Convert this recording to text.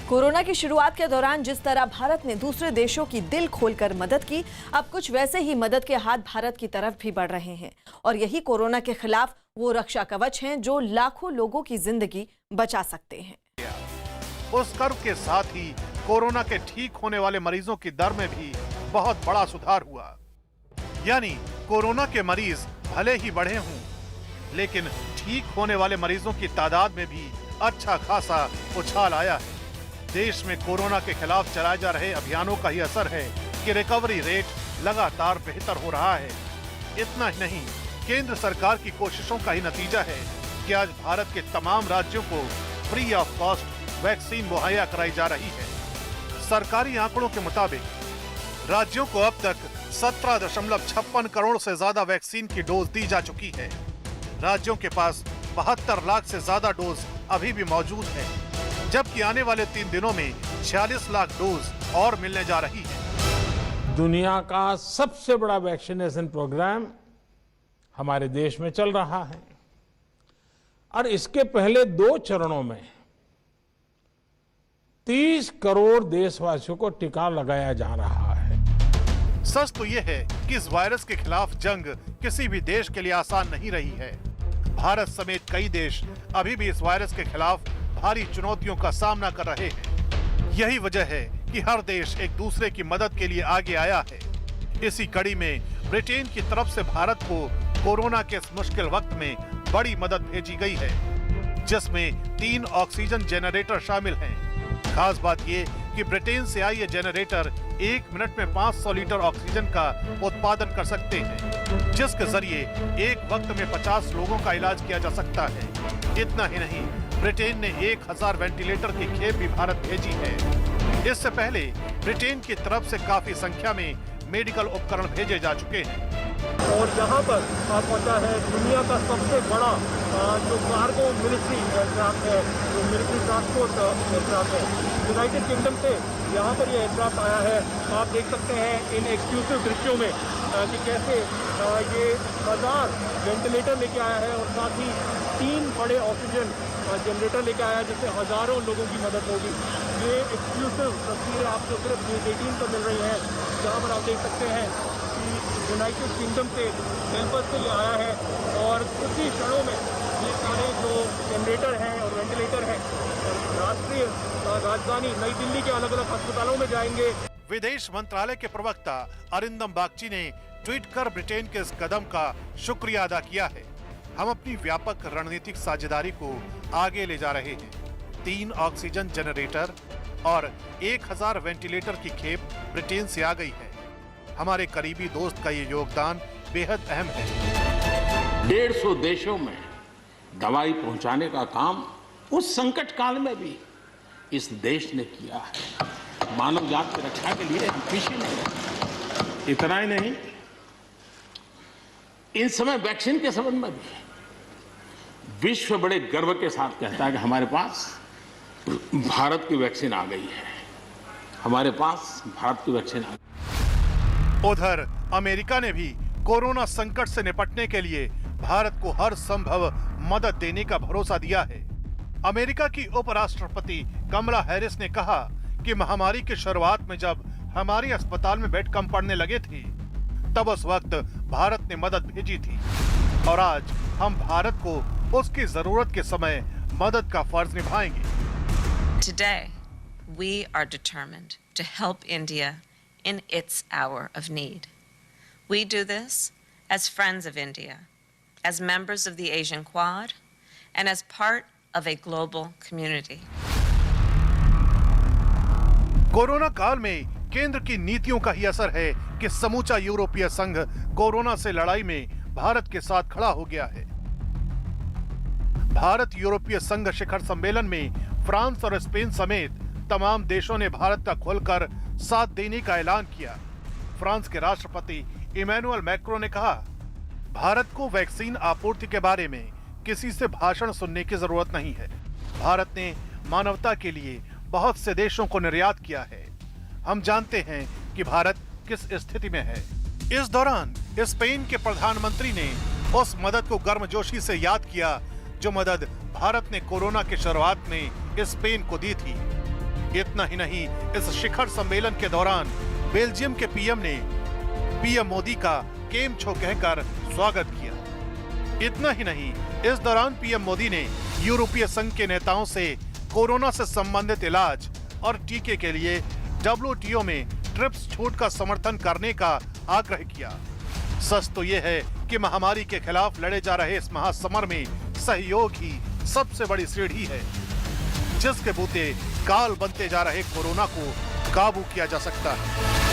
Corona की शुरुआत के दौरान जिस तरह भारत ने दूसरे देशों की दिल खोलकर मदद की, अब कुछ वैसे ही मदद के हाथ भारत की तरफ भी बढ़ रहे हैं। और यही कोरोना के खिलाफ वो रक्षा कवच हैं जो लाखों लोगों की जिंदगी बचा सकते हैं। उस कर्व के साथ ही कोरोना के ठीक होने वाले मरीजों की दर में भी बहुत बड़ा सुधार हुआ। यानी कोरोना के मरीज भले ही बढ़े हों, लेकिन ठीक होने वाले मरीजों की तादाद में भी अच्छा खासा उछाल आया है। देश में कोरोना के खिलाफ चलाए जा रहे अभियानों का ही असर है कि रिकवरी रेट लगातार बेहतर हो रहा है। इतना ही नहीं, केंद्र सरकार की कोशिशों का ही नतीजा है कि आज भारत के तमाम राज्यों को फ्री ऑफ कॉस्ट वैक्सीन मुहैया कराई जा रही है। सरकारी आंकड़ों के मुताबिक राज्यों को अब तक 17.56 करोड़ से ज्यादा वैक्सीन की डोज दी जा चुकी है। राज्यों के पास 72 लाख से ज्यादा डोज अभी भी मौजूद है, जबकि आने वाले 3 दिनों में 46 लाख डोज और मिलने जा रही है। दुनिया का सबसे बड़ा वैक्सीनेशन प्रोग्राम हमारे देश में चल रहा है और इसके पहले 2 चरणों में 30 करोड़ देशवासियों को टीका लगाया जा रहा है। सच तो यह है कि इस वायरस के खिलाफ जंग किसी भी देश के लिए आसान नहीं रही है। भारत समेत कई देश अभी भी इस वायरस के खिलाफ भारी चुनौतियों का सामना कर रहे हैं। यही वजह है कि हर देश एक दूसरे की मदद के लिए आगे आया है। इसी कड़ी में ब्रिटेन की तरफ से भारत को कोरोना के इस मुश्किल वक्त में बड़ी मदद भेजी गई है, जिसमें 3 ऑक्सीजन जनरेटर शामिल हैं। खास बात ये कि ब्रिटेन से आई ये जनरेटर 1 मिनट में 500 लीटर ऑक्सीजन का उत्पादन कर सकते हैं, जिसके जरिए एक वक्त में 50 लोगों का इलाज किया जा सकता है। इतना ही नहीं, ब्रिटेन ने 1000 वेंटिलेटर की खेप भी भारत भेजी है। इससे पहले ब्रिटेन की तरफ से काफी संख्या में मेडिकल उपकरण भेजे जा चुके हैं। और यहाँ पर पहुंचा है दुनिया का सबसे बड़ा जो कार्गो मिलिट्री एयरक्राफ्ट है, जो मिलिट्री ट्रांसपोर्ट एयरक्राफ्ट है, यूनाइटेड किंगडम से यहाँ पर ये एयरक्राफ्ट आया है। आप देख सकते हैं इन एक्सक्लूसिव दृश्यों में कि कैसे ये 1000 वेंटिलेटर लेके आया है और साथ ही 3 बड़े ऑक्सीजन जनरेटर लेके आया है, जिससे हजारों लोगों की मदद होगी। ये एक्सक्लूसिव तस्वीरें आपको सिर्फ न्यूज़ 18 पर मिल रही हैं, जहाँ पर आप देख सकते हैं कि यूनाइटेड किंगडम से बेलफास्ट से ये आया है और कुछ ही क्षणों में ये सारे जो जनरेटर हैं और वेंटिलेटर हैं राष्ट्रीय राजधानी नई दिल्ली के अलग अलग अस्पतालों में जाएंगे। विदेश मंत्रालय के प्रवक्ता अरिंदम बागची ने ट्वीट कर ब्रिटेन के इस कदम का शुक्रिया अदा किया है। हम अपनी व्यापक रणनीतिक साझेदारी को आगे ले जा रहे हैं। 3 ऑक्सीजन जनरेटर और 1000 वेंटिलेटर की खेप ब्रिटेन से आ गई है। हमारे करीबी दोस्त का ये योगदान बेहद अहम है। 150 देशों में दवाई पहुंचाने का काम उस संकट काल में भी इस देश ने किया है। मानव जात की रक्षा के लिए हम पीछे नहीं रहे। इतना ही नहीं, इस समय वैक्सीन के संबंध में भी विश्व बड़े गर्व के साथ कहता है कि हमारे पास भारत की वैक्सीन आ गई है। हमारे पास भारत की वैक्सीन आ गई। उधर अमेरिका ने भी कोरोना संकट से निपटने के लिए भारत को हर संभव मदद देने का भरोसा दिया है। अमेरिका की उपराष्ट्रपति कमला हैरिस ने कहा कि महामारी की शुरुआत में जब हमारे अस्पताल में बेड कम पड़ने लगे थे, तब उस वक्त भारत ने मदद भेजी थी और आज हम भारत को उसकी जरूरत के समय मदद का फर्ज निभाएंगे। Today, we are determined to help India in its hour of need. We do this as friends of India, as members of the Asian Quad, and as part of a global community. Corona काल में केंद्र की नीतियों का ही असर है कि समूचा यूरोपीय संघ कोरोना से लड़ाई में भारत के साथ खड़ा हो गया है। भारत यूरोपीय संघ शिखर सम्मेलन में फ्रांस और स्पेन समेत तमाम देशों ने भारत का खुलकर साथ देने का ऐलान किया। फ्रांस के राष्ट्रपति इमैनुअल मैक्रों ने कहा, भारत को वैक्सीन आपूर्ति के बारे में किसी से भाषण सुनने की जरूरत नहीं है। भारत ने मानवता के लिए बहुत से देशों को निर्यात किया है। हम जानते हैं कि भारत किस स्थिति में है। इस दौरान स्पेन के प्रधानमंत्री ने उस मदद को गर्मजोशी से याद किया जो मदद भारत ने कोरोना की शुरुआत में स्पेन को दी थी। इतना ही नहीं, इस शिखर सम्मेलन के दौरान बेल्जियम के पीएम ने पीएम मोदी का केम छो कहकर स्वागत किया। इतना ही नहीं, इस दौरान पीएम मोदी ने यूरोपीय संघ के नेताओं से कोरोना से संबंधित इलाज और टीके के लिए WTO में ट्रिप्स छूट का समर्थन करने का आग्रह किया। सच तो यह है कि महामारी के खिलाफ लड़े जा रहे इस महासमर में सहयोग ही सबसे बड़ी सीढ़ी है, जिसके बूते काल बनते जा रहे कोरोना को काबू किया जा सकता है।